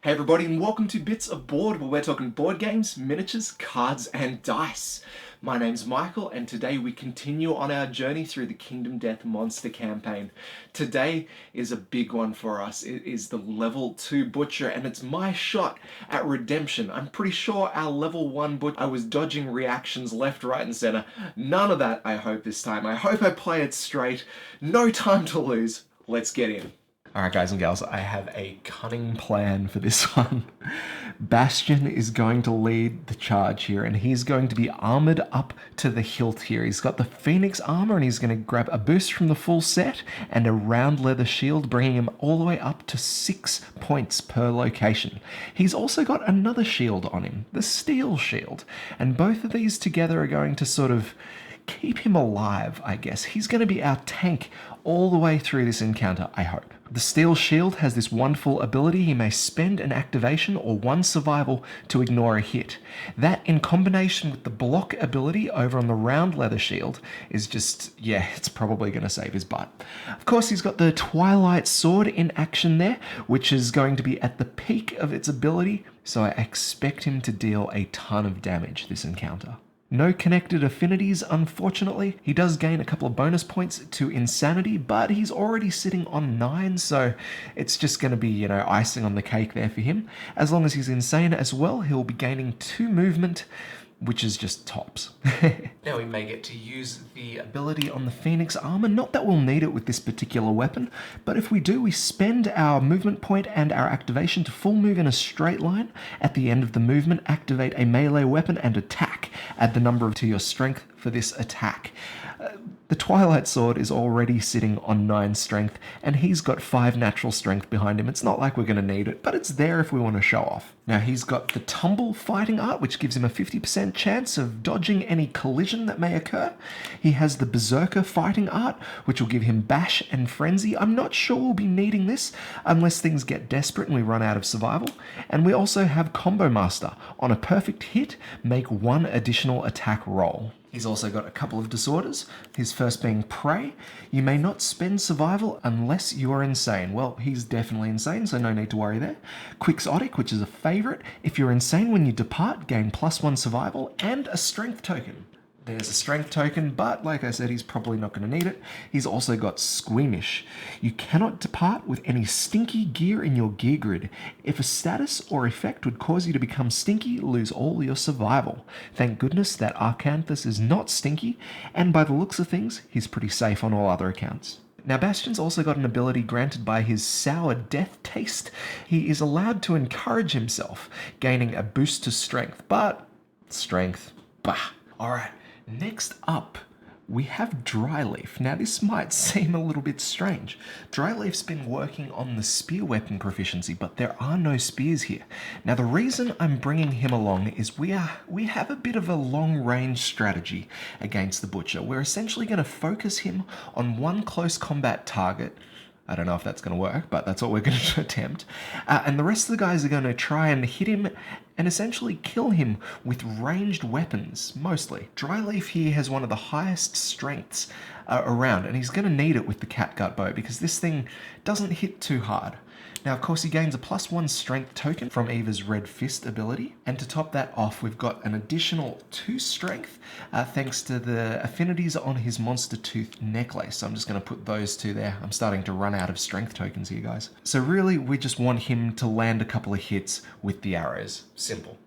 Hey everybody, and welcome to Bits of Board, where we're talking board games, miniatures, cards, and dice. My name's Michael, and today we continue on our journey through the Kingdom Death Monster campaign. Today is a big one for us. It is the level 2 Butcher, and it's my shot at redemption. I'm pretty sure our level 1 Butcher, I was dodging reactions left, right, and center. None of that, I hope, this time. I hope I play it straight. No time to lose. Let's get in. Alright guys and gals, I have a cunning plan for this one. Bastion is going to lead the charge here, and he's going to be armored up to the hilt here. He's got the Phoenix armor, and he's going to grab a boost from the full set and a round leather shield, bringing him all the way up to 6 points per location. He's also got another shield on him, the Steel Shield, and both of these together are going to sort of keep him alive, I guess. He's going to be our tank all the way through this encounter, I hope. The Steel Shield has this wonderful ability. He may spend an activation or one survival to ignore a hit. That, in combination with the block ability over on the round leather shield, is just, yeah, it's probably going to save his butt. Of course, he's got the Twilight Sword in action there, which is going to be at the peak of its ability, so I expect him to deal a ton of damage this encounter. No connected affinities, unfortunately. He does gain a couple of bonus points to Insanity, but he's already sitting on 9, so it's just going to be, icing on the cake there for him. As long as he's insane as well, he'll be gaining 2 movement, which is just tops. Now we may get to use the ability on the Phoenix armor. Not that we'll need it with this particular weapon, but if we do, we spend our movement point and our activation to full move in a straight line. At the end of the movement, activate a melee weapon and attack. Add the number to your strength for this attack. The Twilight Sword is already sitting on 9 strength, and he's got 5 natural strength behind him. It's not like we're going to need it, but it's there if we want to show off. Now he's got the Tumble fighting art, which gives him a 50% chance of dodging any collision that may occur. He has the Berserker fighting art, which will give him Bash and Frenzy. I'm not sure we'll be needing this unless things get desperate and we run out of survival. And we also have Combo Master. On a perfect hit, make 1 additional attack roll. He's also got a couple of disorders, his first being Prey. You may not spend survival unless you are insane. Well, he's definitely insane, so no need to worry there. Quixotic, which is a favourite. If you're insane when you depart, gain +1 survival and a strength token. There's a strength token, but like I said, he's probably not going to need it. He's also got Squeamish. You cannot depart with any stinky gear in your gear grid. If a status or effect would cause you to become stinky, lose all your survival. Thank goodness that Arcanthus is not stinky, and by the looks of things, he's pretty safe on all other accounts. Now, Bastion's also got an ability granted by his Sour Death Taste. He is allowed to encourage himself, gaining a boost to strength, but strength, bah. Alright. Next up, we have Dryleaf. Now this might seem a little bit strange. Dryleaf's been working on the spear weapon proficiency, but there are no spears here. Now the reason I'm bringing him along is we have a bit of a long-range strategy against the Butcher. We're essentially going to focus him on one close combat target. I don't know if that's going to work, but that's what we're going to attempt. And the rest of the guys are going to try and hit him and essentially kill him with ranged weapons, mostly. Dryleaf here has one of the highest strengths around, and he's going to need it with the Catgut Bow because this thing doesn't hit too hard. Now, of course, he gains a +1 strength token from Eva's Red Fist ability. And to top that off, we've got an additional 2 strength thanks to the affinities on his Monster Tooth necklace. So I'm just going to put those 2 there. I'm starting to run out of strength tokens here, guys. So really, we just want him to land a couple of hits with the arrows. Simple.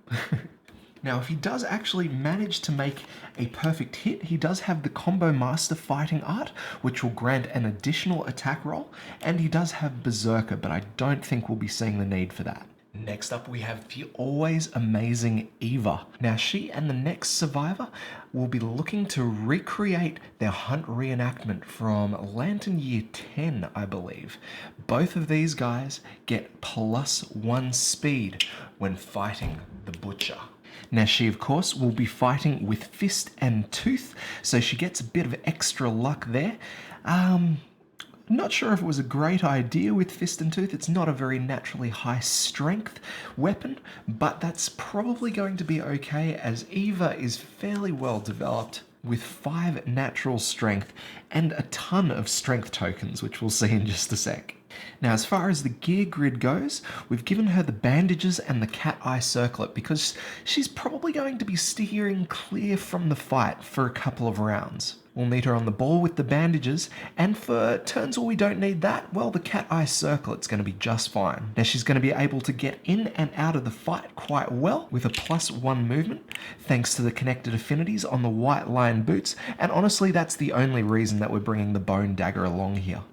Now, if he does actually manage to make a perfect hit, he does have the Combo Master fighting art, which will grant an additional attack roll, and he does have Berserker, but I don't think we'll be seeing the need for that. Next up, we have the always amazing Eva. Now, she and the next survivor will be looking to recreate their hunt reenactment from Lantern Year 10, I believe. Both of these guys get +1 speed when fighting the Butcher. Now she, of course, will be fighting with Fist and Tooth, so she gets a bit of extra luck there. Not sure if it was a great idea with Fist and Tooth. It's not a very naturally high strength weapon, but that's probably going to be okay as Eva is fairly well developed. with 5 natural strength and a ton of strength tokens, which we'll see in just a sec. Now, as far as the gear grid goes, we've given her the bandages and the cat eye circlet because she's probably going to be steering clear from the fight for a couple of rounds. We'll need her on the ball with the bandages, and for turns where we don't need that, well, the cat eye circlet's going to be just fine. Now, she's going to be able to get in and out of the fight quite well with a +1 movement, thanks to the connected affinities on the white lion boots, and honestly, that's the only reason that we're bringing the bone dagger along here.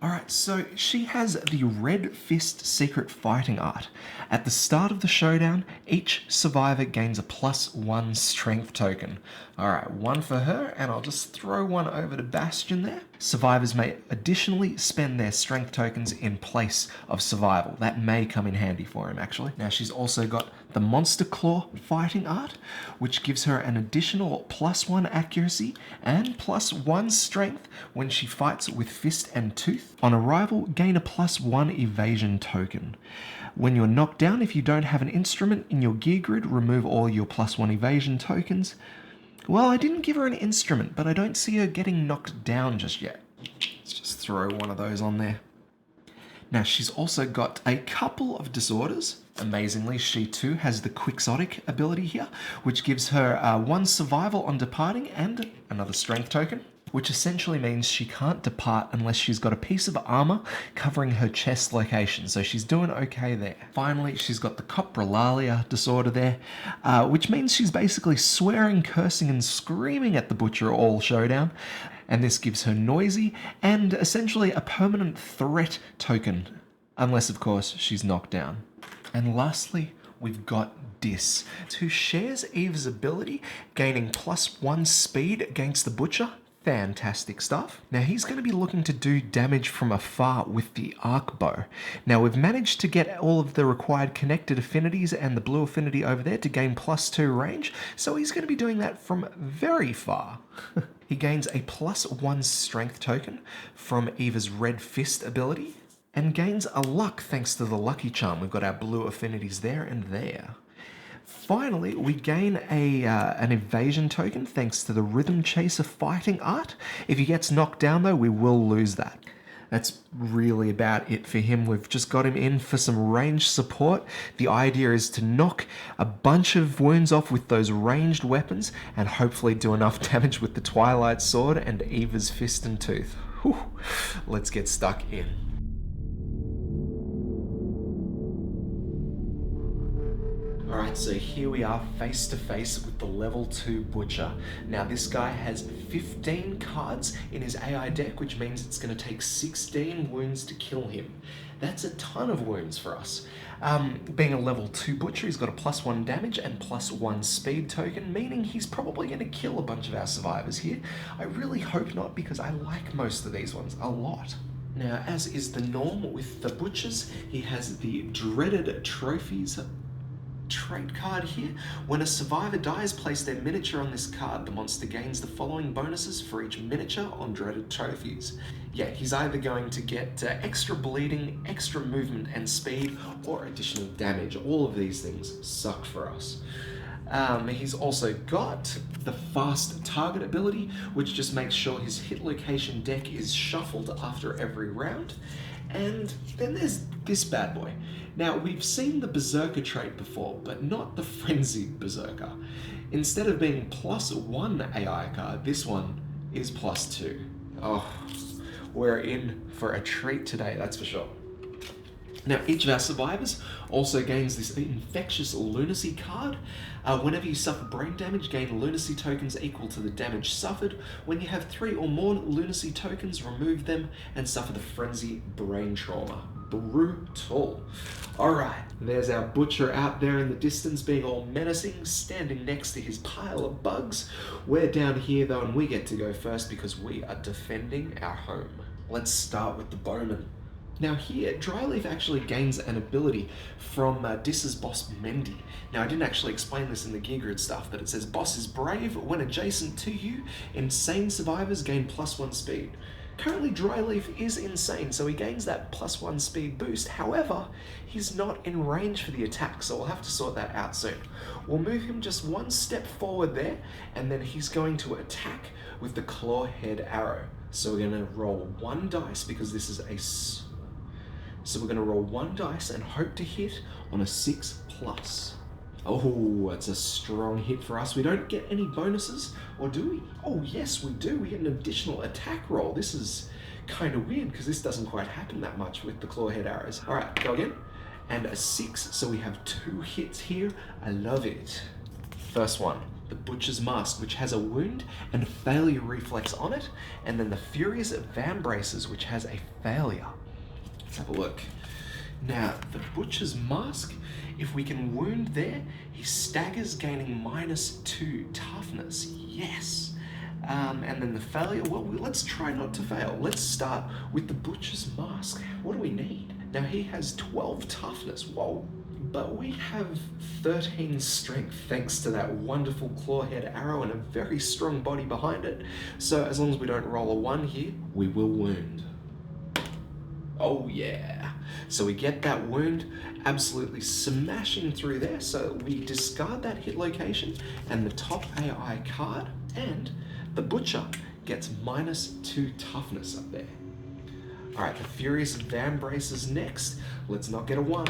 Alright, so she has the Red Fist Secret Fighting Art. At the start of the showdown, each survivor gains a +1 strength token. Alright, 1 for her, and I'll just throw 1 over to Bastion there. Survivors may additionally spend their strength tokens in place of survival. That may come in handy for him, actually. Now, she's also got the Monster Claw Fighting Art, which gives her an additional +1 accuracy and +1 strength when she fights with fist and tooth. On arrival, gain a +1 evasion token. When you're knocked down, if you don't have an instrument in your gear grid, remove all your +1 evasion tokens. Well, I didn't give her an instrument, but I don't see her getting knocked down just yet. Let's just throw 1 of those on there. Now, she's also got a couple of disorders. Amazingly, she too has the Quixotic ability here, which gives her 1 survival on departing and another strength token, which essentially means she can't depart unless she's got a piece of armor covering her chest location, so she's doing okay there. Finally, she's got the coprolalia disorder there, which means she's basically swearing, cursing, and screaming at the Butcher all showdown, and this gives her noisy and essentially a permanent threat token, unless of course she's knocked down. And lastly, we've got Dis, who shares Eve's ability, gaining +1 speed against the Butcher. Fantastic stuff. Now, he's going to be looking to do damage from afar with the arc bow. Now, we've managed to get all of the required connected affinities and the blue affinity over there to gain +2 range, so he's going to be doing that from very far. He gains a +1 strength token from Eva's Red Fist ability, and gains a luck thanks to the lucky charm. We've got our blue affinities there and there. Finally, we gain an evasion token thanks to the Rhythm Chaser Fighting Art. If he gets knocked down though, we will lose that. That's really about it for him. We've just got him in for some range support. The idea is to knock a bunch of wounds off with those ranged weapons and hopefully do enough damage with the Twilight Sword and Eva's Fist and Tooth. Whew. Let's get stuck in. Alright, so here we are face to face with the level 2 Butcher. Now this guy has 15 cards in his AI deck, which means it's going to take 16 wounds to kill him. That's a ton of wounds for us. Being a level 2 Butcher, he's got a +1 damage and +1 speed token, meaning he's probably going to kill a bunch of our survivors here. I really hope not, because I like most of these ones a lot. Now, as is the norm with the Butchers, he has the dreaded trophies trait card here. When a survivor dies, place their miniature on this card. The monster gains the following bonuses for each miniature on dreaded trophies. Yeah, he's either going to get extra bleeding, extra movement and speed, or additional damage. All of these things suck for us. He's also got the fast target ability, which just makes sure his hit location deck is shuffled after every round. And then there's this bad boy. Now, we've seen the Berserker trait before, but not the Frenzied Berserker. Instead of being +1 AI card, this one is +2. Oh, we're in for a treat today, that's for sure. Now, each of our survivors also gains this Infectious Lunacy card. Whenever you suffer brain damage, gain lunacy tokens equal to the damage suffered. When you have 3 or more lunacy tokens, remove them and suffer the Frenzy Brain Trauma. Brutal. Alright, there's our Butcher out there in the distance being all menacing, standing next to his pile of bugs. We're down here though, and we get to go first because we are defending our home. Let's start with the Bowman. Now here, Dryleaf actually gains an ability from Dis's boss Mendy. Now I didn't actually explain this in the Gear Grid stuff, but it says boss is brave. When adjacent to you, insane survivors gain +1 speed. Currently, Dryleaf is insane, so he gains that +1 speed boost. However, he's not in range for the attack, so we'll have to sort that out soon. We'll move him just one step forward there, and then he's going to attack with the Clawhead Arrow. So we're going to roll one dice because this is so we're going to roll one dice and hope to hit on a 6+. Oh, that's a strong hit for us. We don't get any bonuses, or do we? Oh, yes, we do. We get an additional attack roll. This is kind of weird because this doesn't quite happen that much with the Clawhead Arrows. All right, go again. And a 6, so we have 2 hits here. I love it. First one, the Butcher's Mask, which has a wound and a failure reflex on it, and then the Furious Vambraces, which has a failure. Let's have a look. Now, the Butcher's Mask, if we can wound there, he staggers, gaining -2 toughness. Yes. And then the failure, well, let's try not to fail. Let's start with the Butcher's Mask. What do we need? Now, he has 12 toughness. Whoa. But we have 13 strength thanks to that wonderful Clawhead Arrow and a very strong body behind it. So as long as we don't roll a 1 here, we will wound. Oh yeah. So we get that wound, absolutely smashing through there. So we discard that hit location and the top AI card, and the Butcher gets -2 toughness up there. All right, the Furious Vambraces next. Let's not get a 1.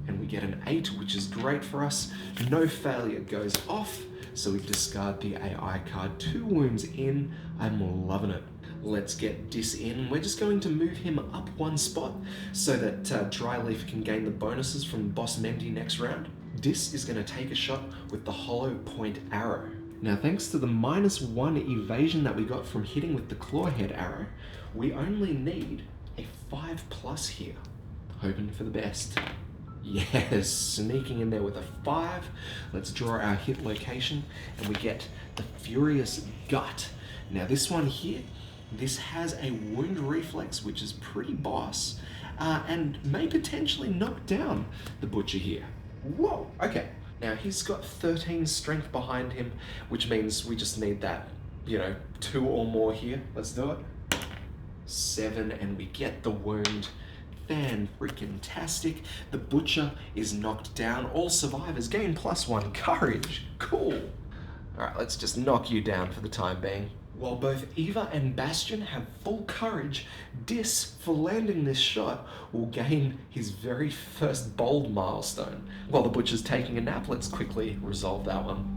And we get an 8, which is great for us. No failure goes off, so we discard the AI card. 2 wounds in. I'm loving it. Let's get Dis in. We're just going to move him up 1 spot so that Dryleaf can gain the bonuses from Boss Mendy next round. Dis is going to take a shot with the Hollow Point Arrow. Now, thanks to the -1 evasion that we got from hitting with the Clawhead Arrow, we only need a 5+ here. Hoping for the best. Yes, sneaking in there with a 5. Let's draw our hit location, and we get the Furious Gut. Now this one here, this has a wound reflex, which is pretty boss, and may potentially knock down the Butcher here. Whoa, okay. Now he's got 13 strength behind him, which means we just need that, 2 or more here. Let's do it. 7, and we get the wound. Fan-freaking-tastic. The Butcher is knocked down. All survivors gain +1 courage. Cool. Alright, let's just knock you down for the time being. While both Eva and Bastion have full courage, Dis, for landing this shot, will gain his very first bold milestone. While the Butcher's taking a nap, let's quickly resolve that one.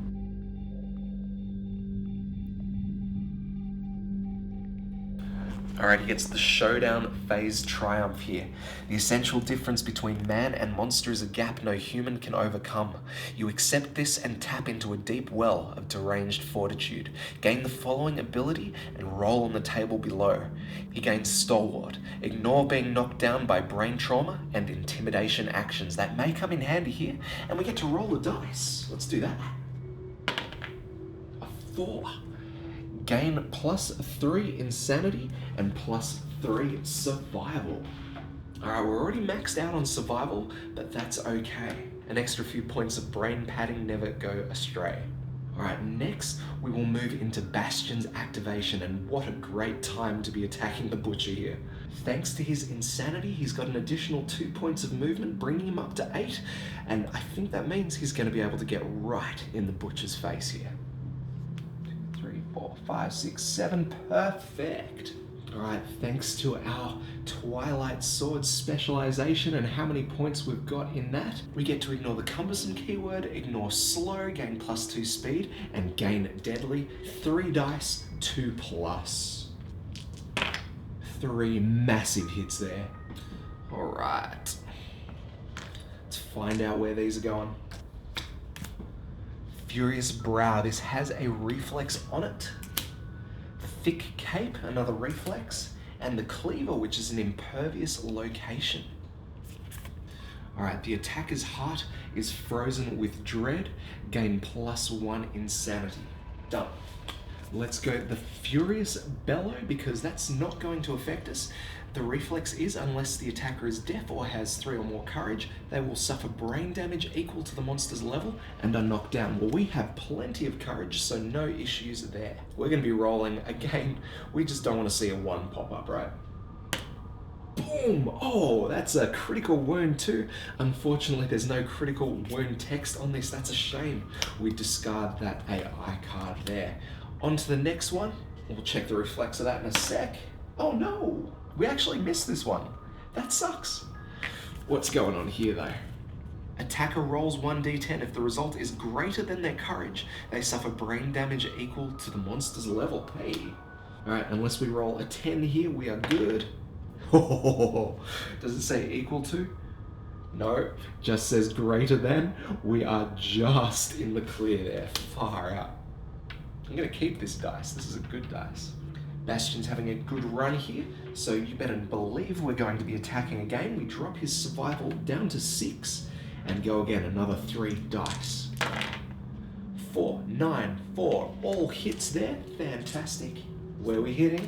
Alright, he gets the Showdown Phase Triumph here. The essential difference between man and monster is a gap no human can overcome. You accept this and tap into a deep well of deranged fortitude. Gain the following ability and roll on the table below. He gains Stalwart. Ignore being knocked down by brain trauma and intimidation actions. That may come in handy here, and we get to roll the dice. Let's do that. A 4. Gain +3 insanity and +3 survival. Alright, we're already maxed out on survival, but that's okay. An extra few points of brain padding never go astray. Alright, next we will move into Bastion's activation, and what a great time to be attacking the Butcher here. Thanks to his insanity, he's got an additional 2 points of movement, bringing him up to 8, and I think that means he's going to be able to get right in the Butcher's face here. 4, 5, 6, 7, perfect. Alright, thanks to our Twilight Sword specialization and how many points we've got in that, we get to ignore the cumbersome keyword, ignore slow, gain +2 speed, and gain deadly. 3 dice, 2+. 3 massive hits there. Alright. Let's find out where these are going. Furious Brow, this has a reflex on it. Thick Cape, another reflex. And the Cleaver, which is an impervious location. Alright, the attacker's heart is frozen with dread. Gain +1 insanity. Done. Let's go the Furious Bellow, because that's not going to affect us. The reflex is, unless the attacker is deaf or has 3 or more courage, they will suffer brain damage equal to the monster's level and are knocked down. Well, we have plenty of courage, so no issues there. We're going to be rolling again. We just don't want to see a 1 pop up, right? Boom! Oh, that's a critical wound too. Unfortunately, there's no critical wound text on this. That's a shame. We discard that AI card there. On to the next one. We'll check the reflex of that in a sec. Oh no! We actually missed this one. That sucks. What's going on here though? Attacker rolls 1d10. If the result is greater than their courage, they suffer brain damage equal to the monster's level. Hey. Alright, unless we roll a 10 here, we are good. Does it say equal to? No, just says greater than. We are just in the clear there. Far out. I'm going to keep this dice. This is a good dice. Bastion's having a good run here, so you better believe we're going to be attacking again. We drop his survival down to 6 and go again. Another 3 dice. 4, 9, 4. All hits there. Fantastic. Where are we hitting?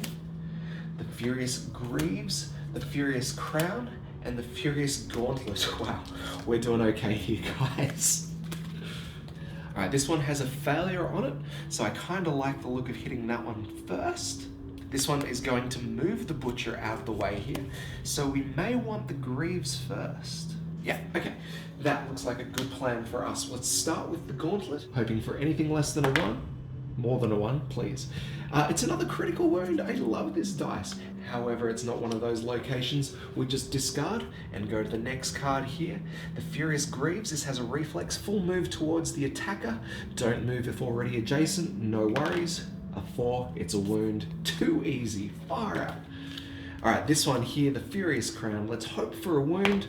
The Furious Greaves, the Furious Crown, and the Furious Gauntlet. Wow, we're doing okay here, guys. Alright, this one has a failure on it, so I kind of like the look of hitting that one first. This one is going to move the Butcher out of the way here, so we may want the Greaves first. Yeah, okay. That looks like a good plan for us. Let's start with the Gauntlet, hoping for anything less than a 1. More than a 1, please. It's another critical wound. I love this dice. However, it's not one of those locations. We just discard and go to the next card here. The Furious Greaves. This has a reflex. Full move towards the attacker. Don't move if already adjacent. No worries. A 4. It's a wound. Too easy. Far out. Alright, this one here, the Furious Crown. Let's hope for a wound.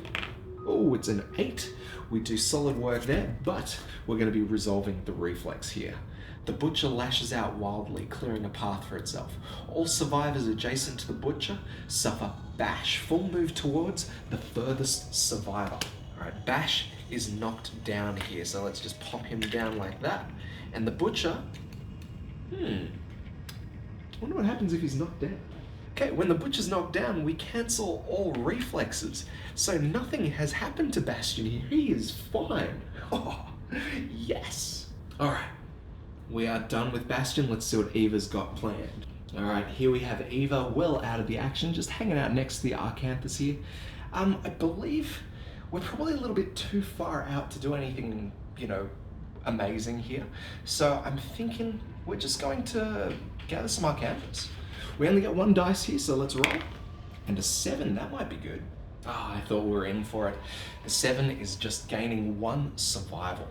Oh, it's an 8. We do solid work there, but we're going to be resolving the reflex here. The Butcher lashes out wildly, clearing a path for itself. All survivors adjacent to the Butcher suffer Bash. Full move towards the furthest survivor. Alright, Bash is knocked down here, so let's just pop him down like that. And the Butcher... I wonder what happens if he's knocked down. Okay, when the Butcher's knocked down, we cancel all reflexes. So nothing has happened to Bastion here. He is fine. Oh, yes. Alright. We are done with Bastion. Let's see what Eva's got planned. Alright, here we have Eva well out of the action, just hanging out next to the Arcanthus here. I believe we're probably a little bit too far out to do anything, amazing here. So I'm thinking we're just going to gather some Arcanthus. We only got 1 dice here, so let's roll. And a 7, that might be good. I thought we were in for it. The 7 is just gaining 1 survival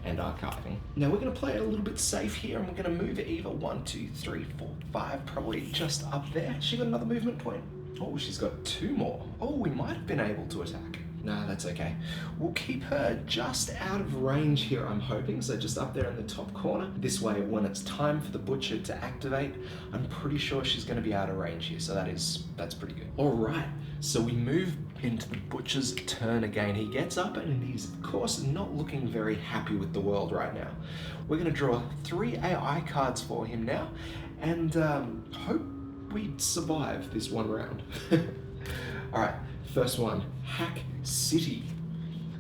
and archiving. Now we're going to play it a little bit safe here, and we're going to move Eva 1, 2, 3, 4, 5, probably just up there. She got another movement point. Oh, she's got 2 more. Oh, we might have been able to attack. Nah, that's okay. We'll keep her just out of range here, I'm hoping, so just up there in the top corner. This way, when it's time for the Butcher to activate, I'm pretty sure she's going to be out of range here, so that's pretty good. All right, so we move into the Butcher's turn again. He gets up and he's, of course, not looking very happy with the world right now. We're going to draw 3 AI cards for him now, and hope we survive this one round. All right, first one, Hack City.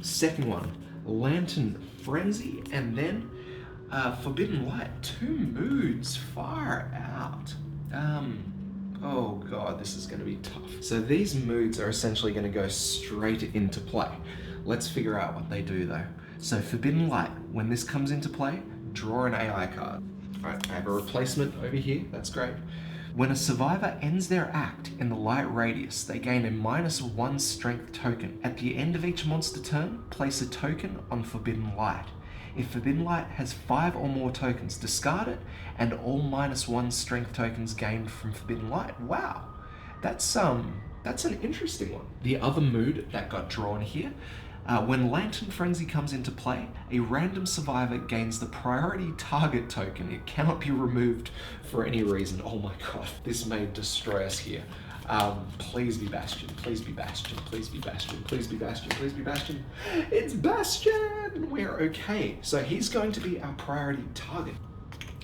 Second one, Lantern Frenzy, and then Forbidden Light. 2 moods, far out. Oh god, this is going to be tough. So these moods are essentially going to go straight into play. Let's figure out what they do though. So Forbidden Light, when this comes into play, draw an AI card. Alright, I have a replacement over here, that's great. When a survivor ends their act in the light radius, they gain a -1 strength token. At the end of each monster turn, place a token on Forbidden Light. If Forbidden Light has 5 or more tokens, discard it, and all -1 strength tokens gained from Forbidden Light. Wow, that's an interesting one. The other mood that got drawn here, when Lantern Frenzy comes into play, a random survivor gains the priority target token. It cannot be removed for any reason. Oh my god, this may destroy us here. Please be Bastion, please be Bastion, please be Bastion, please be Bastion, please be Bastion. It's Bastion! We're okay. So he's going to be our priority target.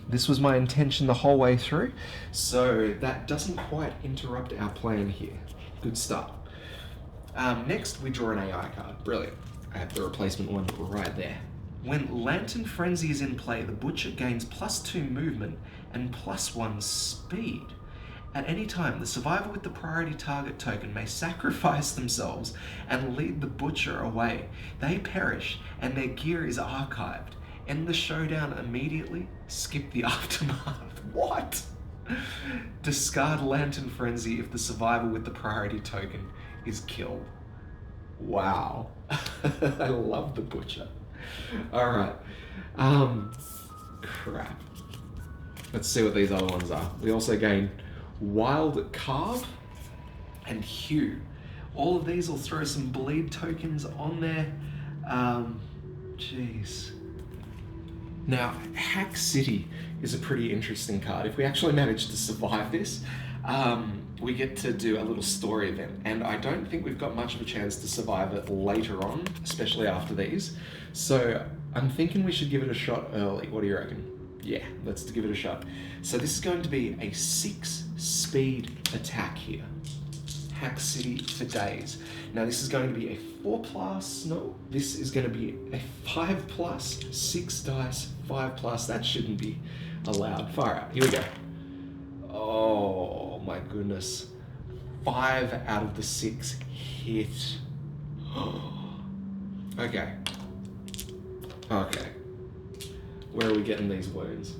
This was my intention the whole way through, so that doesn't quite interrupt our plan here. Good start. Next, we draw an AI card. Brilliant. I have the replacement one right there. When Lantern Frenzy is in play, the Butcher gains +2 movement and +1 speed. At any time, the survivor with the priority target token may sacrifice themselves and lead the Butcher away. They perish and their gear is archived. End the showdown immediately. Skip the aftermath. What? Discard Lantern Frenzy if the survivor with the priority token is killed. Wow. I love the Butcher. Alright. Crap. Let's see what these other ones are. We also gain Wild Carve and Hue. All of these will throw some bleed tokens on there. Jeez. Now, Hack City is a pretty interesting card. If we actually manage to survive this, we get to do a little story event, and I don't think we've got much of a chance to survive it later on, especially after these. So I'm thinking we should give it a shot early. What do you reckon? Yeah, let's give it a shot. So this is going to be a 6-speed attack here. Hack City for days. Now this is going to be a 4+, no, this is going to be a 5+, 6 dice, 5+, that shouldn't be allowed. Far out, here we go. Oh my goodness. 5 out of the 6 hit. Okay. Okay. Where are we getting these wounds?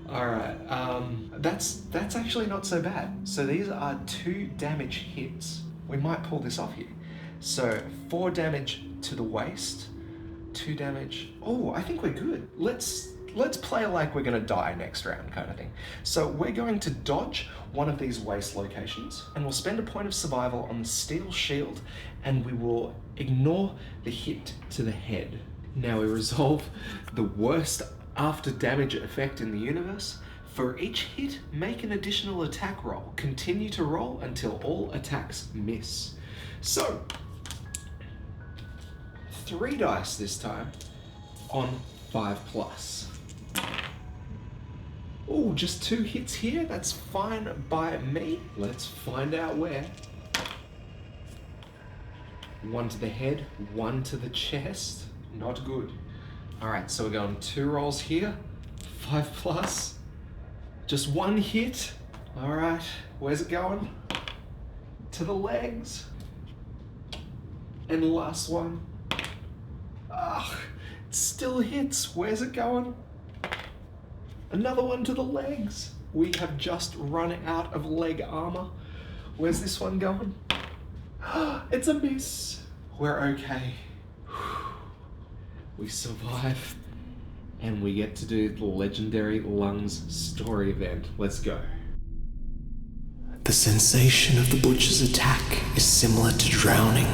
Alright, that's actually not so bad. So these are 2 damage hits. We might pull this off here. So 4 damage to the waist, 2 damage. Oh, I think we're good. Let's play like we're gonna die next round kind of thing. So we're going to dodge one of these waist locations, and we'll spend a point of survival on the steel shield, and we will ignore the hit to the head. Now we resolve the worst after damage effect in the universe. For each hit, make an additional attack roll. Continue to roll until all attacks miss. So, 3 dice this time on 5+. Oh, just 2 hits here? That's fine by me. Let's find out where. 1 to the head, 1 to the chest. Not good. Alright, so we're going 2 rolls here. 5+. Just 1 hit. Alright, where's it going? To the legs. And last one. Ah, it still hits. Where's it going? Another one to the legs. We have just run out of leg armor. Where's this one going? It's a miss. We're okay. We survive, and we get to do the legendary lungs story event. Let's go. The sensation of the Butcher's attack is similar to drowning.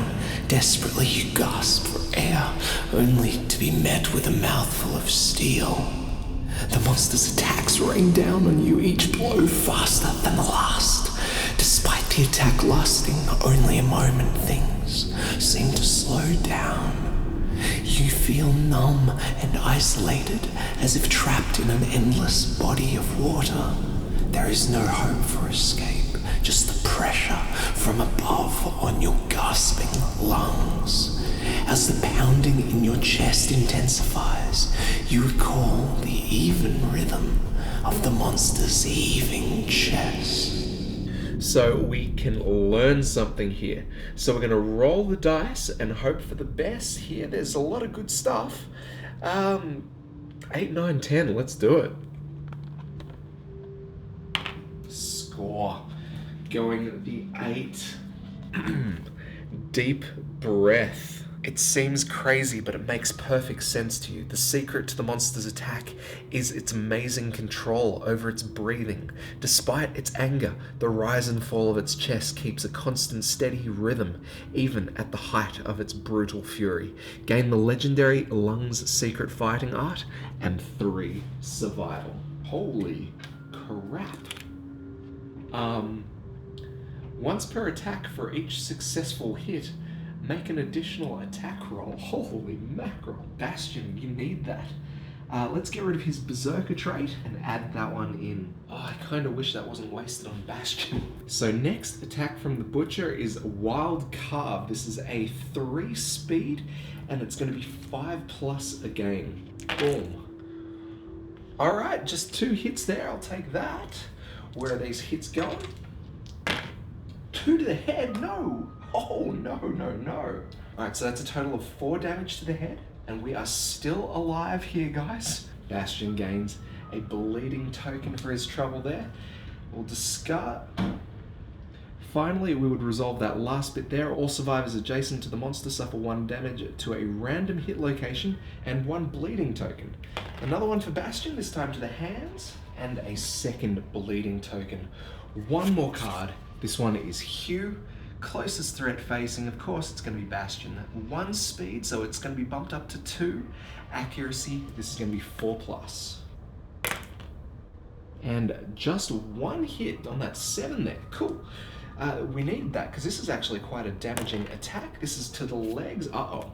Desperately you gasp for air, only to be met with a mouthful of steel. The monster's attacks rain down on you, each blow faster than the last. Despite the attack lasting only a moment, things seem to slow down. You feel numb and isolated, as if trapped in an endless body of water. There is no hope for escape, just the pressure from above on your gasping lungs. As the pounding in your chest intensifies, you recall the even rhythm of the monster's heaving chest. So we can learn something here. So we're going to roll the dice and hope for the best here. There's a lot of good stuff. 8, 9, 10. Let's do it. Score. Going the 8. Deep breath. It seems crazy, but it makes perfect sense to you. The secret to the monster's attack is its amazing control over its breathing. Despite its anger, the rise and fall of its chest keeps a constant, steady rhythm, even at the height of its brutal fury. Gain the legendary Lungs Secret Fighting Art, and 3 survival. Holy crap. Once per attack for each successful hit, make an additional attack roll. Holy mackerel. Bastion, you need that. Let's get rid of his Berserker trait and add that one in. Oh, I kind of wish that wasn't wasted on Bastion. So next attack from the Butcher is Wild Carve. This is a 3 speed and it's going to be 5+ again. Boom. All right, just 2 hits there. I'll take that. Where are these hits going? 2 to the head? No. Oh, no, no, no. All right, so that's a total of 4 damage to the head. And we are still alive here, guys. Bastion gains a bleeding token for his trouble there. We'll discard. Finally, we would resolve that last bit there. All survivors adjacent to the monster suffer 1 damage to a random hit location and 1 bleeding token. Another one for Bastion, this time to the hands, and a second bleeding token. 1 more card. This one is Hugh. Closest threat facing, of course, it's going to be Bastion. 1 speed, so it's going to be bumped up to 2. Accuracy, this is going to be 4+. And just 1 hit on that 7 there. Cool. We need that because this is actually quite a damaging attack. This is to the legs. Uh-oh.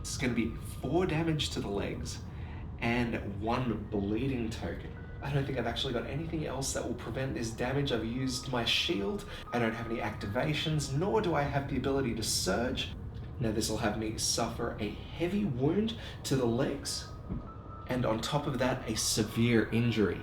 It's going to be 4 damage to the legs and 1 bleeding token. I don't think I've actually got anything else that will prevent this damage. I've used my shield. I don't have any activations, nor do I have the ability to surge. Now this will have me suffer a heavy wound to the legs, and on top of that, a severe injury.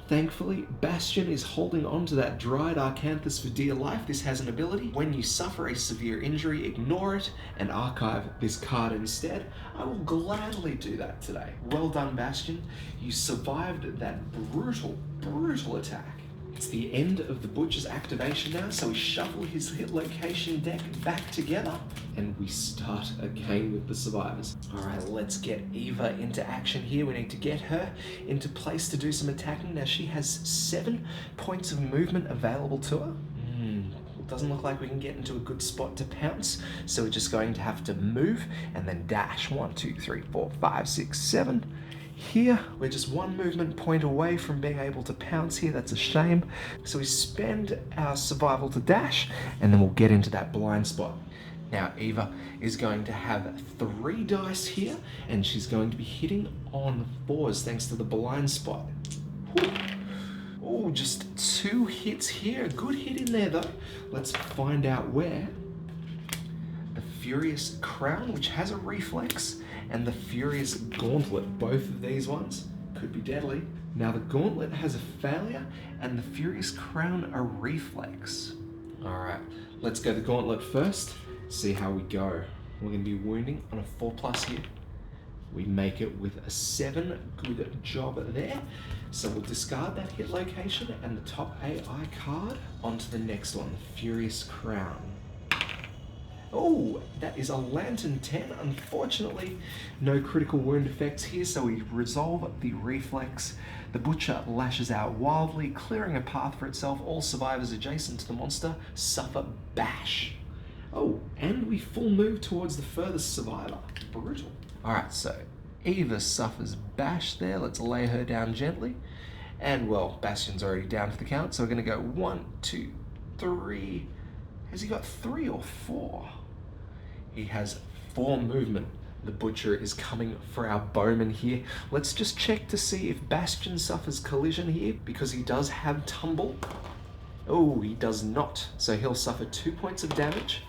Thankfully, Bastion is holding on to that dried Arcanthus for dear life. This has an ability. When you suffer a severe injury, ignore it and archive this card instead. I will gladly do that today. Well done, Bastion. You survived that brutal, brutal attack. It's the end of the Butcher's activation now, so we shuffle his hit location deck back together and we start again with the survivors. All right, let's get Eva into action here. We need to get her into place to do some attacking. Now she has 7 points of movement available to her. It doesn't look like we can get into a good spot to pounce, so we're just going to have to move and then dash. 1, 2, 3, 4, 5, 6, 7. Here, we're just 1 movement point away from being able to pounce here. That's a shame. So we spend our survival to dash, and then we'll get into that blind spot. Now, Eva is going to have 3 dice here, and she's going to be hitting on 4s thanks to the blind spot. Oh, just 2 hits here. A good hit in there, though. Let's find out where. The Furious Crown, which has a reflex, and the Furious Gauntlet. Both of these ones could be deadly. Now the Gauntlet has a failure and the Furious Crown a reflex. All right, let's go the Gauntlet first, see how we go. We're gonna be wounding on a 4+ here. We make it with a 7, good job there. So we'll discard that hit location and the top AI card onto the next one, the Furious Crown. Oh, that is a Lantern 10. Unfortunately, no critical wound effects here, so we resolve the reflex. The Butcher lashes out wildly, clearing a path for itself. All survivors adjacent to the monster suffer bash. Oh, and we full move towards the furthest survivor. Brutal. All right, so Eva suffers bash there. Let's lay her down gently. And, well, Bastion's already down for the count, so we're going to go 1, 2, 3. Has he got 3 or 4? He has 4 movement. The Butcher is coming for our Bowman here. Let's just check to see if Bastion suffers collision here, because he does have tumble. Oh, he does not. So he'll suffer 2 points of damage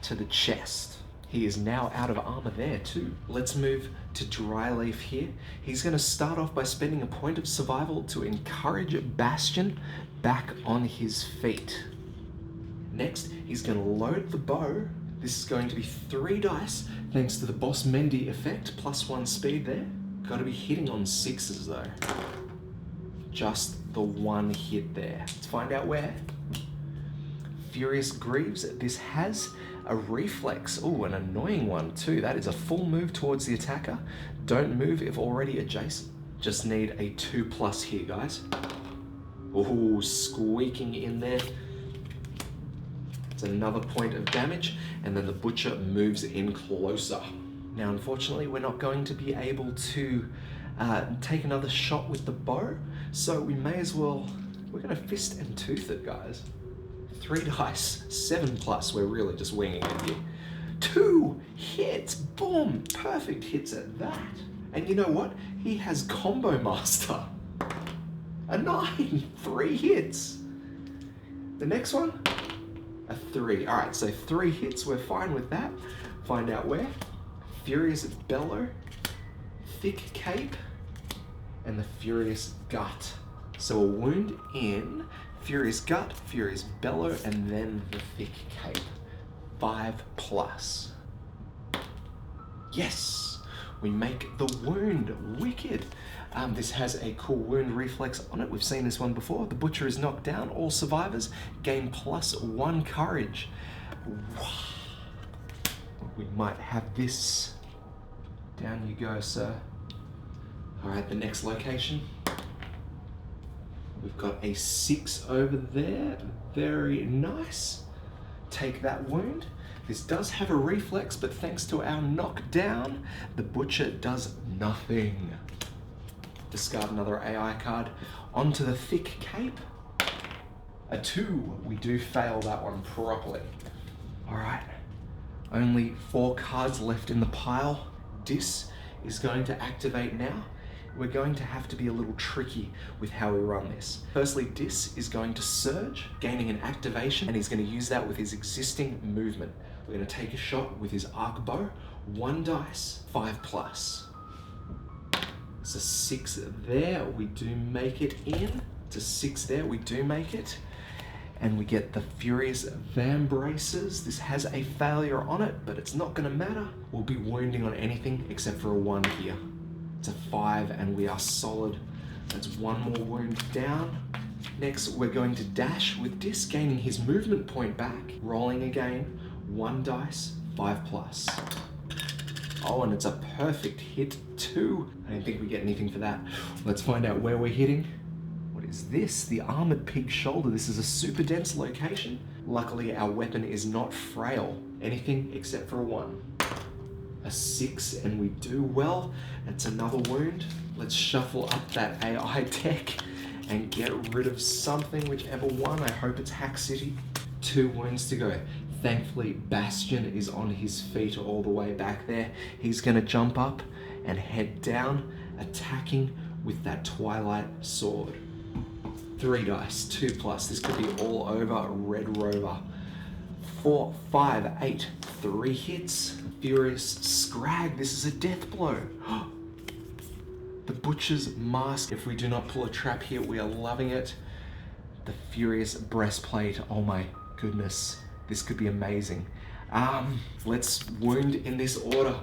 to the chest. He is now out of armor there too. Let's move to Dryleaf here. He's going to start off by spending a point of survival to encourage Bastion back on his feet. Next, he's going to load the bow. This is going to be 3 dice, thanks to the Boss Mendy effect, +1 speed there. Got to be hitting on 6s though. Just the 1 hit there. Let's find out where. Furious Greaves, this has a reflex. Oh, an annoying one too. That is a full move towards the attacker. Don't move if already adjacent. Just need a 2+ here, guys. Oh, squeaking in there. It's another point of damage, and then the Butcher moves in closer. Now, unfortunately, we're not going to be able to take another shot with the bow, so we may as well, we're gonna fist and tooth it, guys. 3 dice, 7+, we're really just winging it here. 2 hits. Boom, perfect hits at that. And you know what? He has Combo Master. A 9, 3 hits. The next one, a 3. All right, so 3 hits, we're fine with that. Find out where. Furious Bellow, Thick Cape, and the Furious Gut. So a wound in Furious Gut, Furious Bellow, and then the Thick Cape. 5+. Yes, we make the wound. Wicked. This has a cool wound reflex on it. We've seen this one before. The Butcher is knocked down. All survivors gain +1 courage. We might have this. Down you go, sir. All right, the next location. We've got a 6 over there. Very nice. Take that wound. This does have a reflex, but thanks to our knockdown, the Butcher does nothing. Discard another AI card. Onto the Thick Cape. A 2. We do fail that one properly. All right. Only 4 cards left in the pile. Dis is going to activate now. We're going to have to be a little tricky with how we run this. Firstly, Dis is going to surge, gaining an activation, and he's going to use that with his existing movement. We're going to take a shot with his arc bow. 1 dice, 5+. It's a 6 there. We do make it in. It's a 6 there. We do make it. And we get the Furious Vambraces. This has a failure on it, but it's not going to matter. We'll be wounding on anything except for a 1 here. It's a 5 and we are solid. That's 1 more wound down. Next, we're going to dash with Dis, gaining his movement point back. Rolling again, 1 dice, 5+. Oh, and it's a perfect hit too. I don't think we get anything for that. Let's find out where we're hitting. What is this? The Armored Pig Shoulder. This is a super dense location. Luckily, our weapon is not frail. Anything except for a 1. A 6, and we do well. That's another wound. Let's shuffle up that AI deck and get rid of something, whichever one. I hope it's Hack City. 2 wounds to go. Thankfully, Bastion is on his feet all the way back there. He's gonna jump up and head down, attacking with that Twilight Sword. 3 dice, 2+. This could be all over Red Rover. 4, 5, 8, 3 hits. Furious Scrag. This is a death blow. The Butcher's Mask. If we do not pull a trap here, we are loving it. The Furious Breastplate. Oh my goodness. This could be amazing. Let's wound in this order.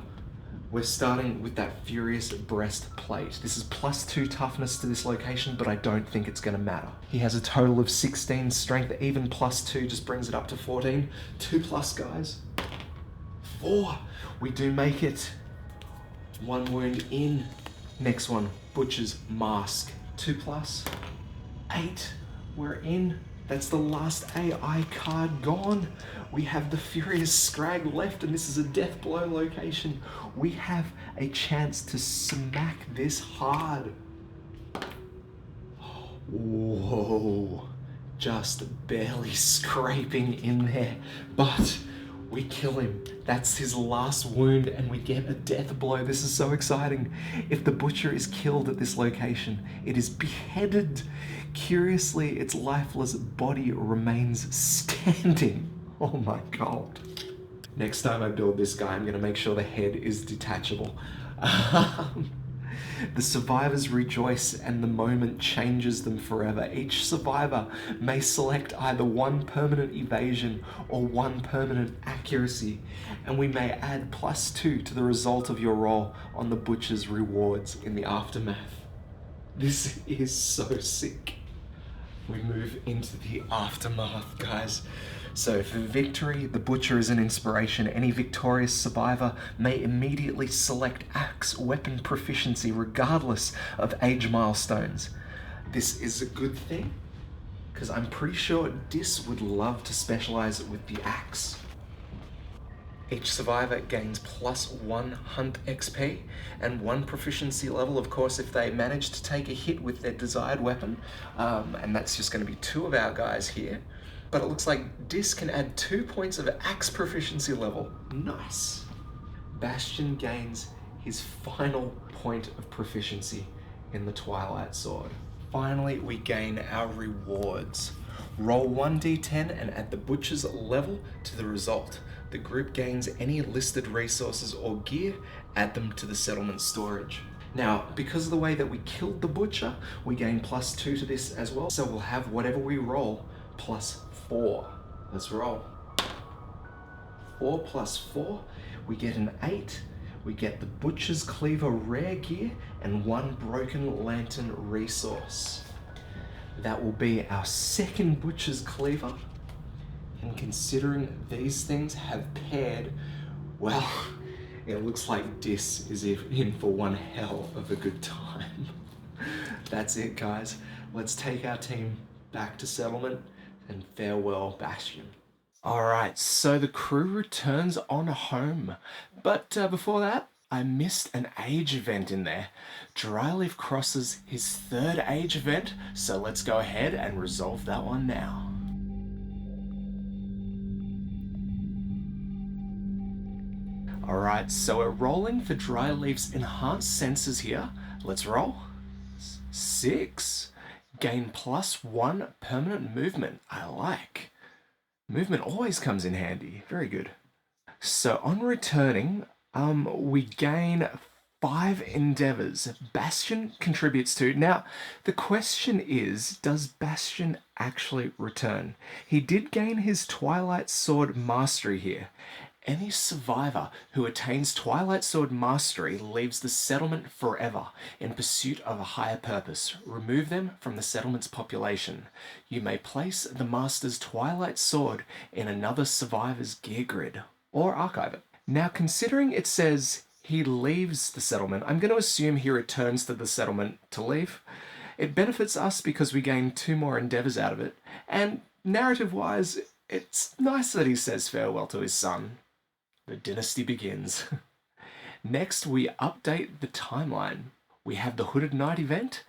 We're starting with that Furious Breastplate. This is +2 toughness to this location, but I don't think it's gonna matter. He has a total of 16 strength. Even +2 just brings it up to 14. 2+, guys. 4. We do make it. 1 wound in. Next one, Butcher's Mask. 2+. 8. We're in. That's the last AI card gone. We have the Furious Scrag left, and this is a death blow location. We have a chance to smack this hard. Whoa. Just barely scraping in there, but we kill him. That's his last wound, and we get a death blow. This is so exciting. If the Butcher is killed at this location, it is beheaded. Curiously, its lifeless body remains standing. Oh my god. Next time I build this guy, I'm gonna make sure the head is detachable. The survivors rejoice, and the moment changes them forever. Each survivor may select either 1 permanent evasion or 1 permanent accuracy, and we may add +2 to the result of your roll on the Butcher's rewards in the aftermath. This is so sick. We move into the aftermath, guys. So for victory, the Butcher is an inspiration. Any victorious survivor may immediately select axe weapon proficiency regardless of age milestones. This is a good thing, because I'm pretty sure Dis would love to specialize with the axe. Each survivor gains +1 hunt XP and 1 proficiency level, of course, if they manage to take a hit with their desired weapon. And that's just going to be 2 of our guys here. But it looks like Dis can add 2 points of axe proficiency level. Nice. Bastion gains his final point of proficiency in the Twilight Sword. Finally, we gain our rewards. Roll 1d10 and add the Butcher's level to the result. The group gains any listed resources or gear, add them to the settlement storage. Now, because of the way that we killed the Butcher, we gain +2 to this as well. So we'll have whatever we roll +4. Let's roll. 4 + 4, we get an 8. We get the Butcher's Cleaver rare gear and 1 Broken Lantern resource. That will be our second Butcher's Cleaver. And considering these things have paired, well, it looks like Dis is in for one hell of a good time. That's it, guys. Let's take our team back to settlement and farewell Bastion. Alright, so the crew returns on home. But before that, I missed an age event in there. Dryleaf crosses his 3rd age event, so let's go ahead and resolve that one now. Alright, so we're rolling for Dryleaf's enhanced senses here. Let's roll. 6. Gain +1 permanent movement. I like. Movement always comes in handy. Very good. So on returning, we gain 5 endeavors. Bastion contributes to. Now, the question is, does Bastion actually return? He did gain his Twilight Sword Mastery here. Any survivor who attains Twilight Sword Mastery leaves the settlement forever in pursuit of a higher purpose. Remove them from the settlement's population. You may place the Master's Twilight Sword in another survivor's gear grid, or archive it. Now, considering it says he leaves the settlement, I'm going to assume he returns to the settlement to leave. It benefits us because we gain 2 more endeavors out of it, and narrative-wise, it's nice that he says farewell to his son. The dynasty begins. Next, we update the timeline. We have the Hooded Knight event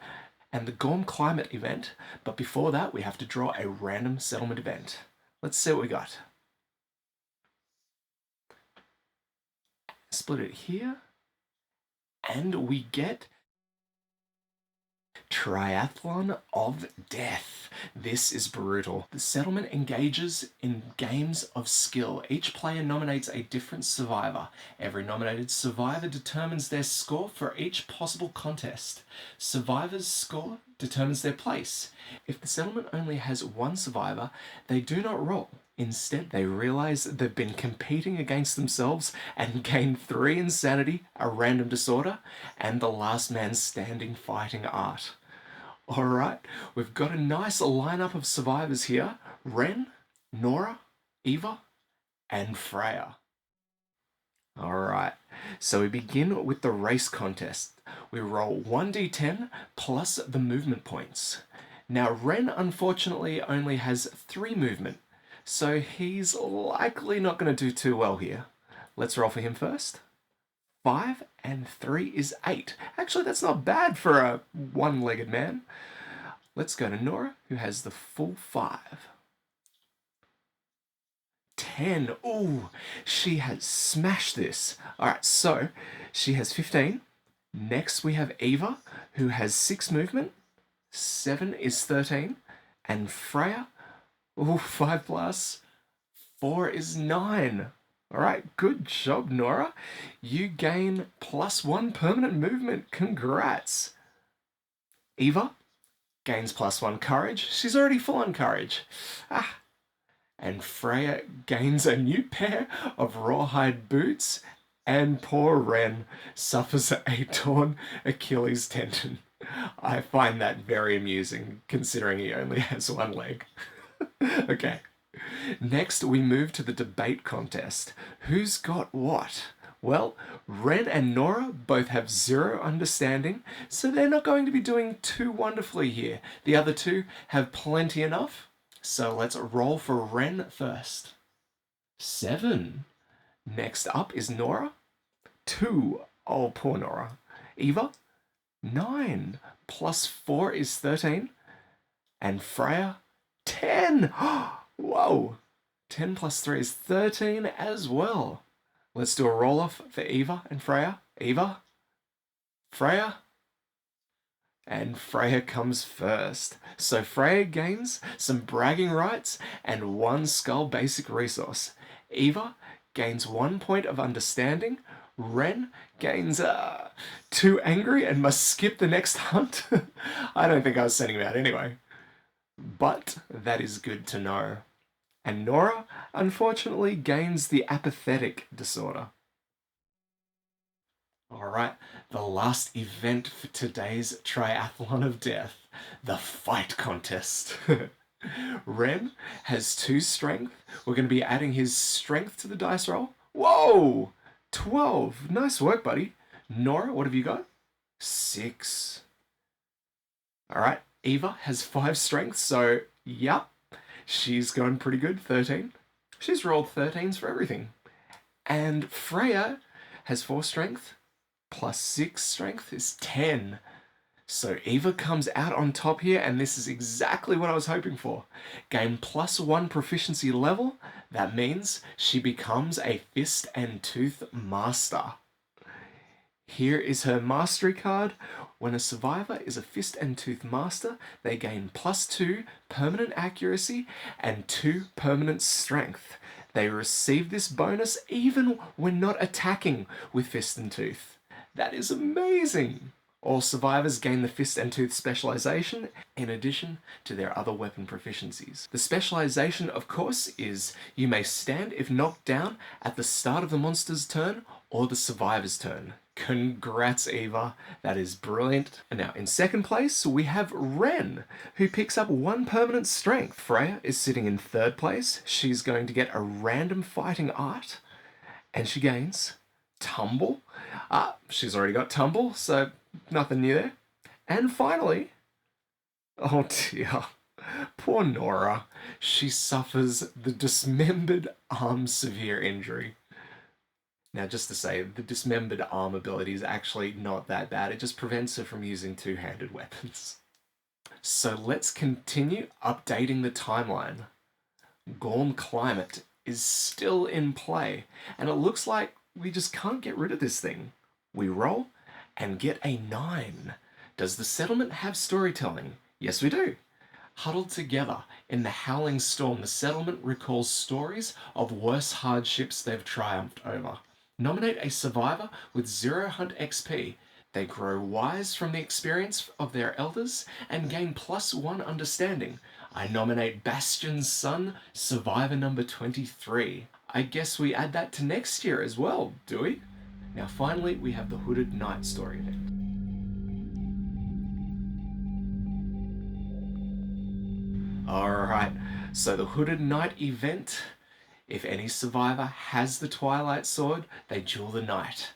and the Gorm Climate event, but before that, we have to draw a random settlement event. Let's see what we got. Split it here, and we get Triathlon of Death. This is brutal. The settlement engages in games of skill. Each player nominates a different survivor. Every nominated survivor determines their score for each possible contest. Survivor's score determines their place. If the settlement only has 1 survivor, they do not roll. Instead, they realize they've been competing against themselves and gain 3 insanity, a random disorder, and the last man standing fighting art. Alright, we've got a nice lineup of survivors here. Ren, Nora, Eva, and Freya. Alright, so we begin with the race contest. We roll 1d10 plus the movement points. Now, Ren unfortunately only has 3 movement, so he's likely not going to do too well here. Let's roll for him first. 5 and 3 is 8. Actually, that's not bad for a one-legged man. Let's go to Nora, who has the full 5. 10. Ooh, she has smashed this. Alright, so she has 15. Next, we have Eva, who has 6 movement. 7 is 13. And Freya, ooh, 5 plus. 4 is 9. Alright, good job, Nora. You gain +1 permanent movement. Congrats. Eva gains +1 courage. She's already full on courage. And Freya gains a new pair of rawhide boots, and poor Ren suffers a torn Achilles tendon. I find that very amusing, considering he only has 1 leg. Okay. Next, we move to the debate contest. Who's got what? Well, Ren and Nora both have 0 understanding, so they're not going to be doing too wonderfully here. The other 2 have plenty enough, so let's roll for Ren first. 7. Next up is Nora. 2. Oh, poor Nora. Eva. 9. +4 is 13. And Freya. 10. Whoa! 10 plus 3 is 13 as well. Let's do a roll-off for Eva and Freya. Eva, Freya, and Freya comes first. So Freya gains some bragging rights and 1 skull basic resource. Eva gains 1 point of understanding. Ren gains 2 angry and must skip the next hunt. I don't think I was sending him out anyway. But that is good to know. And Nora, unfortunately, gains the apathetic disorder. Alright, the last event for today's Triathlon of Death, the fight contest. Ren has 2 strength. We're going to be adding his strength to the dice roll. Whoa! 12. Nice work, buddy. Nora, what have you got? 6. Alright, Eva has 5 strength, so yep, she's going pretty good. 13. She's rolled 13s for everything. And Freya has 4 strength, plus 6 strength is 10. So Eva comes out on top here, and this is exactly what I was hoping for. Gain plus 1 proficiency level. That means she becomes a Fist and Tooth Master. Here is her mastery card. When a survivor is a Fist and Tooth Master, they gain plus 2 permanent accuracy and 2 permanent strength. They receive this bonus even when not attacking with Fist and Tooth. That is amazing! All survivors gain the Fist and Tooth specialization in addition to their other weapon proficiencies. The specialization, of course, is you may stand if knocked down at the start of the monster's turn or the survivor's turn. Congrats, Eva. That is brilliant. And now, in second place, we have Ren, who picks up 1 permanent strength. Freya is sitting in third place. She's going to get a random fighting art, and she gains Tumble. She's already got Tumble, so nothing new there. And finally, oh dear, poor Nora. She suffers the dismembered arm severe injury. Now, just to say, the dismembered arm ability is actually not that bad. It just prevents her from using 2-handed weapons. So let's continue updating the timeline. Gorm Climate is still in play, and it looks like we just can't get rid of this thing. We roll and get a 9. Does the settlement have storytelling? Yes, we do. Huddled together in the howling storm, the settlement recalls stories of worse hardships they've triumphed over. Nominate a survivor with 0 hunt XP. They grow wise from the experience of their elders and gain plus 1 understanding. I nominate Bastion's son, survivor number 23. I guess we add that to next year as well, do we? Now finally, we have the Hooded Knight story event. Alright, so the Hooded Knight event, if any survivor has the Twilight Sword, they duel the knight.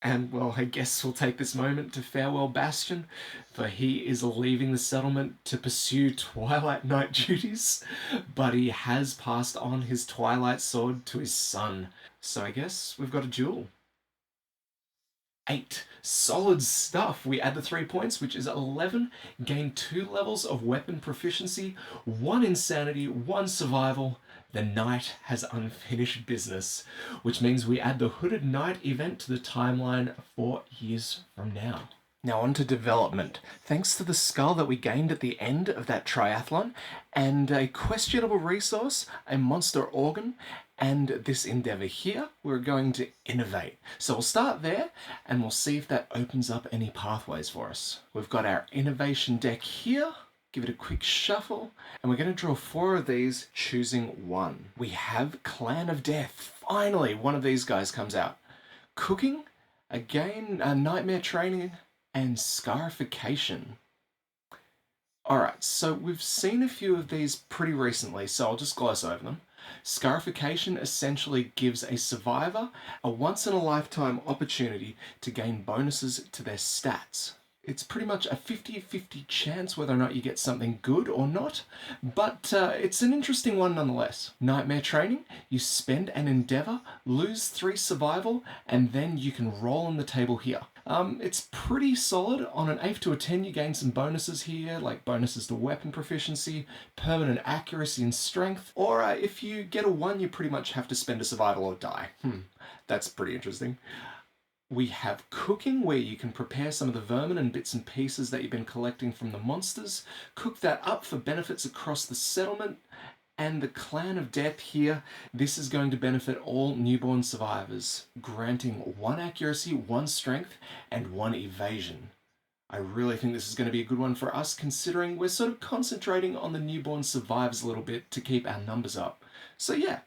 And, well, I guess we'll take this moment to farewell Bastion, for he is leaving the settlement to pursue Twilight Knight duties, but he has passed on his Twilight Sword to his son. So I guess we've got a duel. 8. Solid stuff. We add the 3 points, which is 11. Gain 2 levels of weapon proficiency, 1 insanity, 1 survival. The knight has unfinished business, which means we add the Hooded Knight event to the timeline 4 years from now. Now on to development. Thanks to the skull that we gained at the end of that triathlon, and a questionable resource, a monster organ, and this endeavor here, we're going to innovate. So we'll start there, and we'll see if that opens up any pathways for us. We've got our innovation deck here. Give it a quick shuffle, and we're going to draw 4 of these, choosing 1. We have Clan of Death. Finally, one of these guys comes out. Cooking, again, Nightmare Training, and Scarification. Alright, so we've seen a few of these pretty recently, so I'll just gloss over them. Scarification essentially gives a survivor a once-in-a-lifetime opportunity to gain bonuses to their stats. It's pretty much a 50-50 chance whether or not you get something good or not, but it's an interesting one nonetheless. Nightmare Training, you spend an endeavor, lose 3 survival, and then you can roll on the table here. It's pretty solid. On an 8 to a 10, you gain some bonuses here, like bonuses to weapon proficiency, permanent accuracy and strength. Or if you get a 1, you pretty much have to spend a survival or die. That's pretty interesting. We have cooking, where you can prepare some of the vermin and bits and pieces that you've been collecting from the monsters, cook that up for benefits across the settlement. And the Clan of Death here, this is going to benefit all newborn survivors, granting 1 accuracy, 1 strength, and 1 evasion. I really think this is going to be a good one for us, considering we're sort of concentrating on the newborn survivors a little bit to keep our numbers up. So yeah.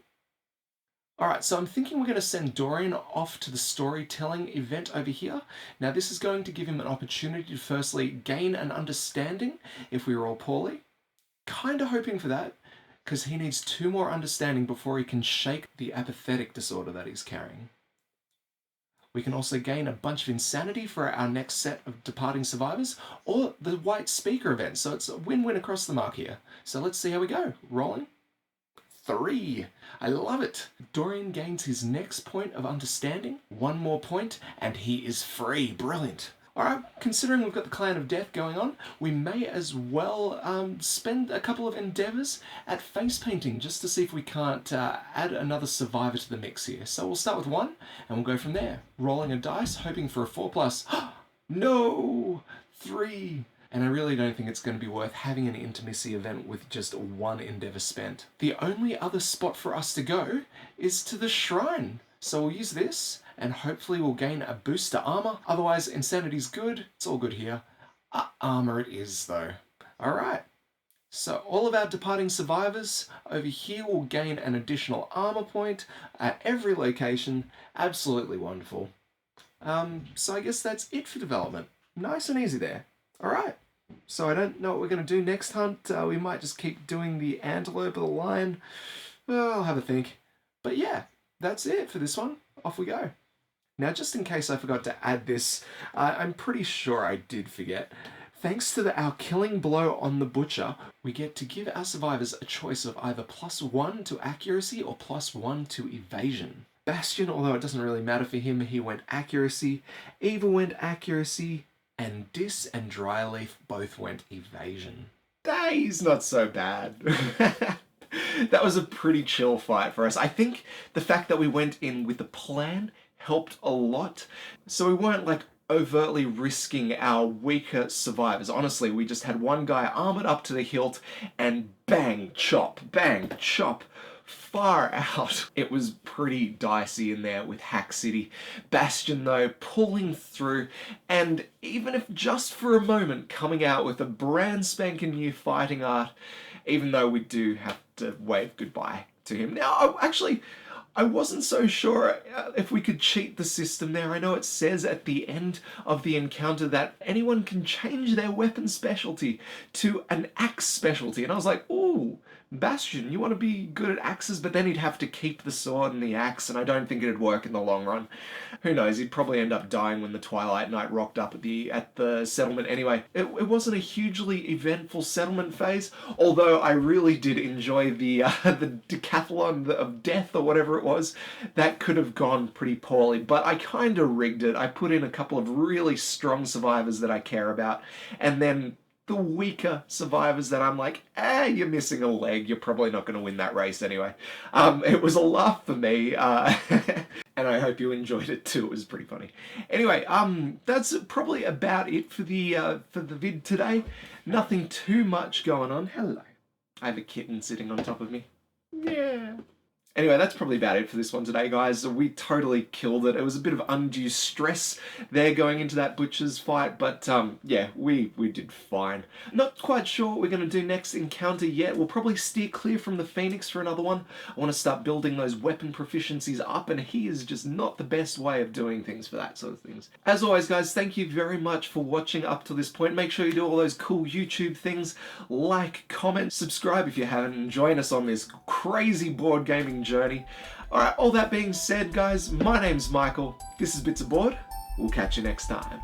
Alright, so I'm thinking we're going to send Dorian off to the storytelling event over here. Now this is going to give him an opportunity to firstly gain an understanding if we roll poorly. Kinda hoping for that, because he needs 2 more understanding before he can shake the apathetic disorder that he's carrying. We can also gain a bunch of insanity for our next set of departing survivors, or the white speaker event, so it's a win-win across the mark here. So let's see how we go. Rolling. 3. I love it. Dorian gains his next point of understanding, 1 more point, and he is free. Brilliant. Alright, considering we've got the Clan of Death going on, we may as well spend a couple of endeavours at face painting, just to see if we can't add another survivor to the mix here. So we'll start with 1, and we'll go from there. Rolling a dice, hoping for a 4+. No! 3. And I really don't think it's going to be worth having an intimacy event with just 1 endeavour spent. The only other spot for us to go is to the shrine. So we'll use this, and hopefully we'll gain a boost to armor. Otherwise, insanity's good. It's all good here. Armor it is, though. Alright. So all of our departing survivors over here will gain an additional armor point at every location. Absolutely wonderful. So I guess that's it for development. Nice and easy there. Alright. So I don't know what we're going to do next hunt. We might just keep doing the antelope or the lion. Well, I'll have a think. But yeah, that's it for this one. Off we go. Now, just in case I forgot to add this, I'm pretty sure I did forget. Thanks to our killing blow on the butcher, we get to give our survivors a choice of either +1 to accuracy or +1 to evasion. Bastion, although it doesn't really matter for him, he went accuracy. Eva went accuracy. And Dis and Dryleaf both went evasion. He's not so bad. That was a pretty chill fight for us. I think the fact that we went in with a plan helped a lot. So we weren't like overtly risking our weaker survivors. Honestly, we just had one guy armored up to the hilt and bang, chop, far out. It was pretty dicey in there with Hack City. Bastion, though, pulling through, and even if just for a moment, coming out with a brand spanking new fighting art, even though we do have to wave goodbye to him. Now, I wasn't so sure if we could cheat the system there. I know it says at the end of the encounter that anyone can change their weapon specialty to an axe specialty. And I was like, ooh, Bastion, you want to be good at axes, but then he'd have to keep the sword and the axe, and I don't think it'd work in the long run. Who knows, he'd probably end up dying when the Twilight Knight rocked up at the settlement anyway. It wasn't a hugely eventful settlement phase, although I really did enjoy the decathlon of death, or whatever it was. That could have gone pretty poorly, but I kind of rigged it. I put in a couple of really strong survivors that I care about, and then the weaker survivors that I'm like, you're missing a leg, you're probably not going to win that race anyway. It was a laugh for me, and I hope you enjoyed it too. It was pretty funny. Anyway, that's probably about it for the vid today. Nothing too much going on. Hello. I have a kitten sitting on top of me. Yeah. Anyway, that's probably about it for this one today, guys. We totally killed it. It was a bit of undue stress there going into that butcher's fight, but yeah, we did fine. Not quite sure what we're going to do next encounter yet. We'll probably steer clear from the Phoenix for another one. I want to start building those weapon proficiencies up, and he is just not the best way of doing things for that sort of things. As always, guys, thank you very much for watching up to this point. Make sure you do all those cool YouTube things. Like, comment, subscribe if you haven't, and join us on this crazy board gaming journey. Alright, all that being said, guys, my name's Michael. This is Bits of Board. We'll catch you next time.